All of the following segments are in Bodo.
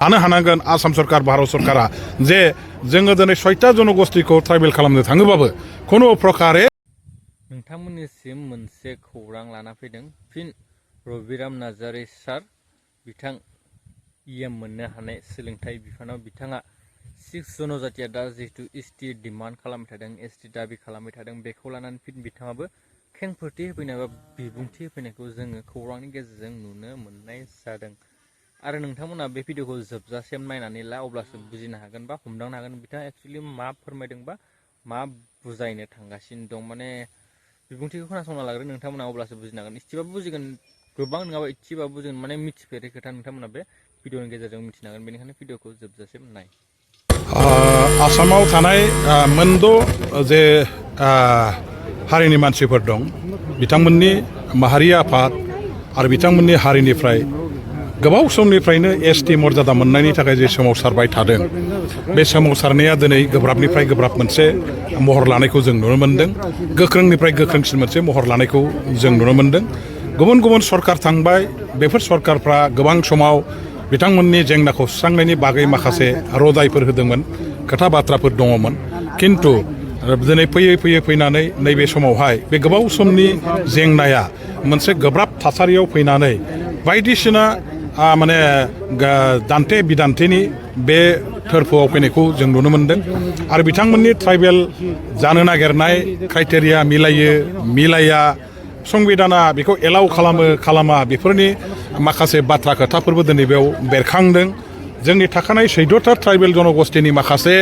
लानो हानांगोन आसाम सरकार भारत सरकारा जे जोङो दिनै 6टा जनगोष्ठीखौ ट्राइबेल खालामनो थाङोबाबो खुनु प्रकारे नोंथांमोननिसिम मोनसे खौरां लाना फैदों फिन रबिराम नार्जारी सार बिथां इएम मोननो हानाय सोलोंथाइ बिफानाव बिथाङा 6 जनजातिया दा जिहेतु एसटि डिमान्ड खालामबाय थादों एसटि दाबि खालामबाय थादों बेखौ लानानै फिन बिथाङाबो खेंफोरथि होफैनाय बा बिबुंथि होफैनायखौ जोङो खौरांनि गेजेरजों नुनो मोननाय जादों आरो नोंथांमोना बे भिडिअखौ जोबजासिम नायनानै ला अब्लासो बुजिनो हागोन बा हमदांनो हागोन बिथाङा एक्चुअली मा फोरमायदों बा मा बुजायनो थांगासिनो दं माने बिबुंथिखौ खोनासंना लाग्रो नोंथांमोना अब्लासो बुजिनो हागोन इसेबाबो बुजिगोन गोबां नङाबा इसेबाबो बुजिगोन माने मिथिफेरै खोथा नोंथांमोना बे भिडिअनि गेजेरजों मिथिनो हागोन बेनिखायनो भिडिअखौ जोबजासिम नाय आसामाव थानाय मोनद' जे हारिनि मानसिफोर दं बिथांमोननि माहारि आफाद आरो बिथांमोननि हारिनिफ्राय गोबाव समनिफ्रायनो एसटि मर्यादा मोननायनि थाखाय जे सोमावसारबाय थादों बे सोमावसारनाया दिनै गोब्राबनिफ्राय गोब्राब मोनसे महर लानायखौ जों नुनो मोन्दों गोख्रोंनिफ्राय गोख्रोंसिन मोनसे महर लानायखौ जों नुनो मोन्दों गुबुन गुबुन सरकार थांबाय बेफोर सरकारफ्रा गोबां समाव बिथांमोननि जेंनाखौ सुस्रांनायनि बागै माखासे रदायफोर होदोंमोन खोथा बाथ्राफोर दङमोन किन्तु दिनै फैयै फैनानै नैबे समावहाय बे गोबाव समनि जेंनाया मोनसे गोब्राब थासारियाव फैनानै बायदिसिना माने दान्थे बिदान्थेनि बे थोरफोआव फैनायखौ जों नुनो मोन्दों आरो बिथांमोननि ट्राइबेल जानो नागिरनाय क्राइटेरिया मिलाया संबिधाना बेखौ एलाउ खालामा बेफोरनि माखासे बाथ्रा खोथाफोरबो दिनै बेयाव बेरखांदों जोंनि थाखानाय 14टा ट्राइबेल जनगोष्ठीनि माखासे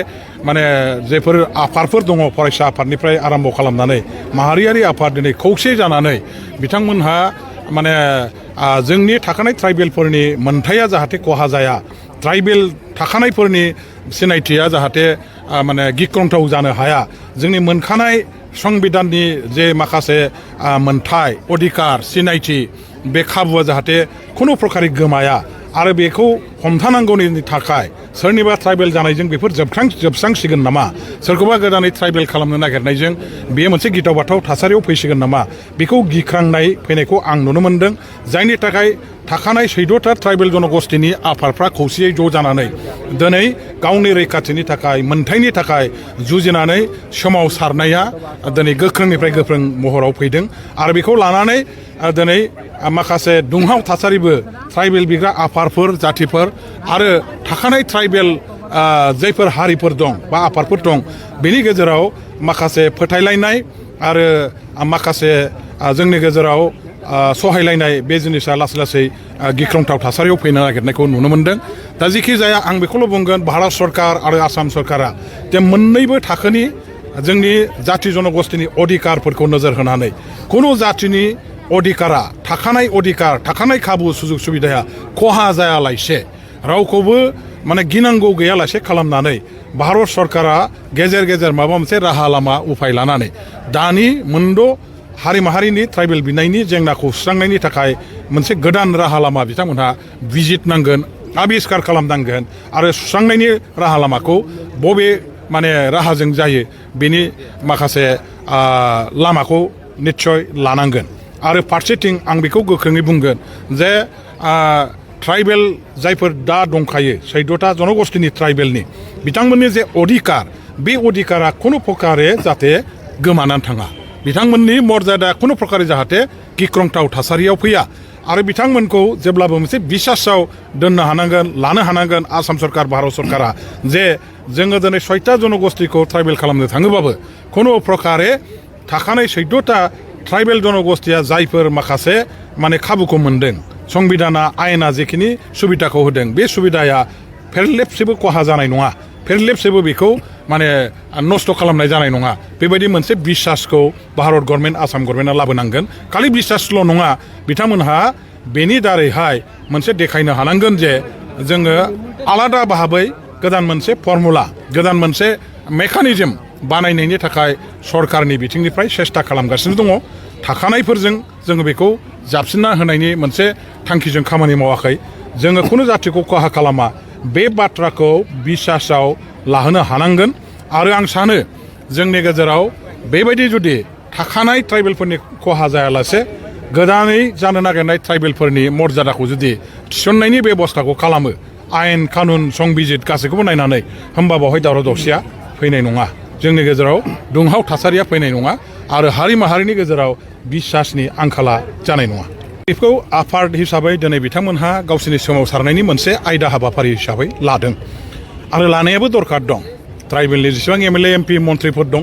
माने जेफोर आफादफोर दङ फरायसा आफादनिफ्राय आरम्भ खालामनानै माहारियारि आफाद दिनै खौसे जानानै बिथांमोनहा माने जोंनि थाखानाय ट्राइबेलफोरनि मोनथाया जाहाथे खहा जाया ट्राइबेल थाखानायफोरनि सिनायथिया जाहाथे माने गिख्रंथाव जानो हाया जोंनि मोनखानाय संबिधाननि जे माखासे मोनथाय अधिकार सिनायथि बे खाबुआ जाहाथे खुनु प्रकारै गोमाया आरो बेखौ हमथानांगौनि थाखाय सोरनिबा ट्राइबेल जानायजों बेफोर जोबस्रांसिगोन नामा सोरखौबा गोदानै ट्राइबेल खालामनो नागिरनायजों बेयो मोनसे गिथाव बाथाव थासारियाव फैसिगोन नामा बेखौ गिख्रांनाय फैनायखौ आं नुनो मोन्दों जायनि थाखाय थाखानाय 14टा ट्राइबेल जनगोष्ठीनि आफादफ्रा खौसेयै ज' जानानै दिनै गावनि रैखाथिनि थाखाय मोनथायनि थाखाय जुजिनानै सोमावसारनाया दिनै गोख्रोंनिफ्राय गोख्रों महराव फैदों आरो बेखौ लानानै दिनै माखासे दुंहाव थासारिबो ट्राइबेल बिग्रा आफादफोर जातिफोर आरो थाखानाय ट्राइबेल जायफोर हारिफोर दं बा आफादफोर दं बेनि गेजेराव माखासे फोथायलायनाय आरो माखासे जोंनि गेजेराव सहायलायनाय बे जिनिसा लासै लासै गिख्रंथाव थासारियाव फैनो नागिरनायखौ नुनो मोन्दों दा जिखि जाया आं बेखौल' बुंगोन भारत सरकार आरो आसाम सरकारा जे मोननैबो थाखोनि जोंनि जाति जनगोष्ठीनि अधिकारफोरखौ नोजोर होनानै खुनु जातिनि अधिकारा थाखानाय खाबु सुजुग सुबिदाया खहा जायालासे रावखौबो माने गिनांगौ गैयालासे खालामनानै भारत सरकारा गेजेर गेजेर माबा मोनसे राहा लामा उफाय लानानै दानि मोनद' हारि माहारिनि ट्राइबेल बिनायनि जेंनाखौ सुस्रांनायनि थाखाय मोनसे गोदान राहा लामा बिथांमोनहा बिजिरनांगोन आबिस्कार खालामनांगोन आरो सुस्रांनायनि राहा लामाखौ बबे माने राहाजों जायो बेनि माखासे लामाखौ निस्सय लानांगोन आरो फारसेथिं आं बेखौ गोख्रोङै बुंगोन जे ट्राइबेल जायफोर दा दंखायो 14टा जनगोष्ठीनि ट्राइबेलनि बिथांमोननि जे अधिकार बे अधिकारा खुनु प्रकारे जाहाथे गोमानानै थाङा बिथांमोननि मर्यादा खुनु प्रकारे जाहाथे गिख्रंथाव थासारियाव फैया आरो बिथांमोनखौ जेब्लाबो मोनसे बिसासाव दोननो हानांगोन लानो हानांगोन आसाम सरकार भारत सरकारा जे जोङो दिनै 6टा जनगोष्ठीखौ ट्राइबेल खालामनो थाङोबाबो खुनु प्रकारे थाखानाय 14टा ट्राइबेल जनगोष्ठीया जायफोर माखासे माने खाबुखौ मोन्दों संबिधाना आयेना जेखिनि सुबिदाखौ होदों बे सुबिदाया फेरलेबसेबो खहा जानाय नङा फेरलेबसेबो बेखौ माने नस्थ' खालामनाय जानाय नङा बेबायदि मोनसे बिसासखौ भारत गभर्नमेन्ट आसाम गभर्नमेन्टआ लाबोनांगोन खालि बिसासल' नङा बिथांमोनहा बेनि दारैहाय मोनसे देखायनो हानांगोन जे जोङो आलादा भाबै गोदान मोनसे फर्मुला गोदान मोनसे मेकानिजम बानायनायनि थाखाय सरकारनि बिथिंनिफ्राय सेस्था खालामगासिनो दङ थाखानायफोरजों जोङो बेखौ जाबसिनना होनायनि मोनसे थांखिजों खामानि मावाखै जोङो खुनु जातिखौ खहा खालामा बे बाथ्राखौ बिसासाव लाहोनो हानांगोन आरो आं सानो जोंनि गेजेराव बेबायदि जुदि थाखानाय ट्राइबेलफोरनि खहा जायालासे गोदानै जानो नागिरनाय ट्राइबेलफोरनि मर्यादाखौ जुदि थिसननायनि बेबस्थाखौ खालामो आयेन कानुन संबिजित गासैखौबो नायनानै होमबा बावहाय दावराव दावसिया फैनाय नङा जोंनि गेजेराव दुंहाव थासारिया फैनाय नङा आरो हारि माहारिनि गेजेराव बिसासनि आंखाला जानाय नङा बेखौ आफाद हिसाबै दिनै बिथांमोनहा गावसोरनि सोमावसारनायनि मोनसे आयदा हाबाफारि हिसाबै लादों आरो लानायाबो दरखार दं ट्राइबेलनि जेसेबां एमएलए एमपि मन्थ्रिफोर दं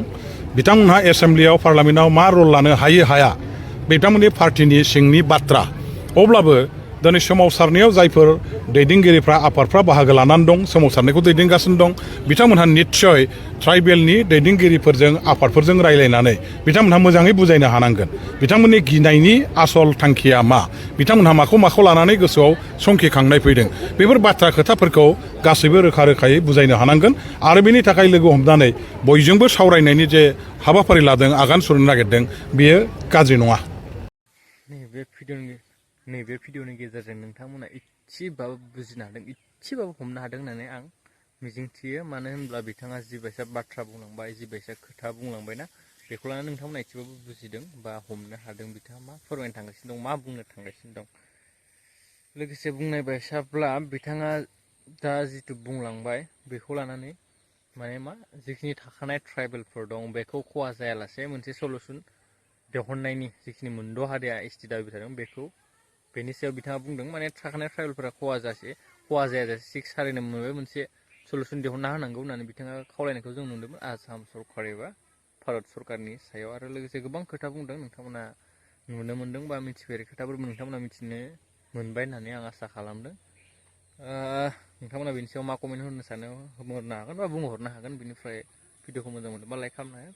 बिथांमोनहा एसेम्ब्लियाव पार्लामेन्टआव मा रल लानो हायो हाया बिथांमोननि पार्टिनि सिंनि बाथ्रा अब्लाबो दिनै सोमावसारनायाव जायफोर दैदेनगिरिफ्रा आफादफ्रा बाहागो लानानै दं सोमावसारनायखौ दैदेनगासिनो दं बिथांमोनहा निस्सय ट्राइबेलनि दैदेनगिरिफोरजों आफादफोरजों रायलायनानै बिथांमोनहा मोजाङै बुजायनो हानांगोन बिथांमोननि गिनायनि आसल थांखिया मा बिथांमोनहा माखौ लानानै गोसोआव संखिखांनाय फैदों बेफोर बाथ्रा खोथाफोरखौ गासैबो रोखा रोखायै बुजायनो हानांगोन आरो बेनि थाखाय लोगो हमनानै बयजोंबो सावरायनायनि जे हाबाफारि लादों आगान सुरनो नागिरदों बेयो गाज्रि नङा नैबे भिडिअनि गेजेरजों नोंथांमोना इसेबाबो बुजिनो हादों इसेबाबो हमनो हादों होननानै आं मिजिंथियो मानो होनब्ला बिथाङा जिबायसा बाथ्रा बुंलांबाय जिबायसा खोथा बुंलांबायना बेखौ लानानै नोंथांमोना इसेबाबो बुजिदों बा हमनो हादों बिथाङा मा फोरमायनो थांगासिनो दं मा बुंनो थांगासिनो दं लोगोसे बुंनाय बायसाब्ला बिथाङा दा जिथु बुंलांबाय बेखौ लानानै माने मा जिखिनि थाखानाय ट्राइबेलफोर दं बेखौ खहा जायालासे मोनसे सलुसन दिहुननायनि जिखिनि मोनद' हारिया एसटि दाबि थादों बेखौ बेनि सायाव बिथाङा बुंदों माने थाखानाय ट्राइबेलफोरा खहा जायाजासे सिक्स हारिनो माबा मोनसे सलुसन दिहुनना होनांगौ होननानै बिथाङा खावलायनायखौ जों नुदोंमोन आसाम सरकार एबा भारत सरकारनि सायाव आरो लोगोसे गोबां खोथा बुंदों नोंथांमोना नुनो मोनदों बा मिथिफेरै खोथाफोरबो नोंथांमोना मिथिनो मोनबाय होननानै आं आसा खालामदों नोंथांमोना बेनि सायाव मा कमेन्ट होनो सानो होनो हागोन बा बुंहरनो हागोन बेनिफ्राय भिडिअखौ मोजां मोनदोंबा लाइक खालामनो हागोन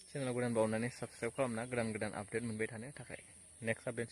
चेनेलाव गोदान बावनानै साबसक्राइब खालामना गोदान आपडेट मोनबाय थानो थाखाय नेक्स्ट आपडेट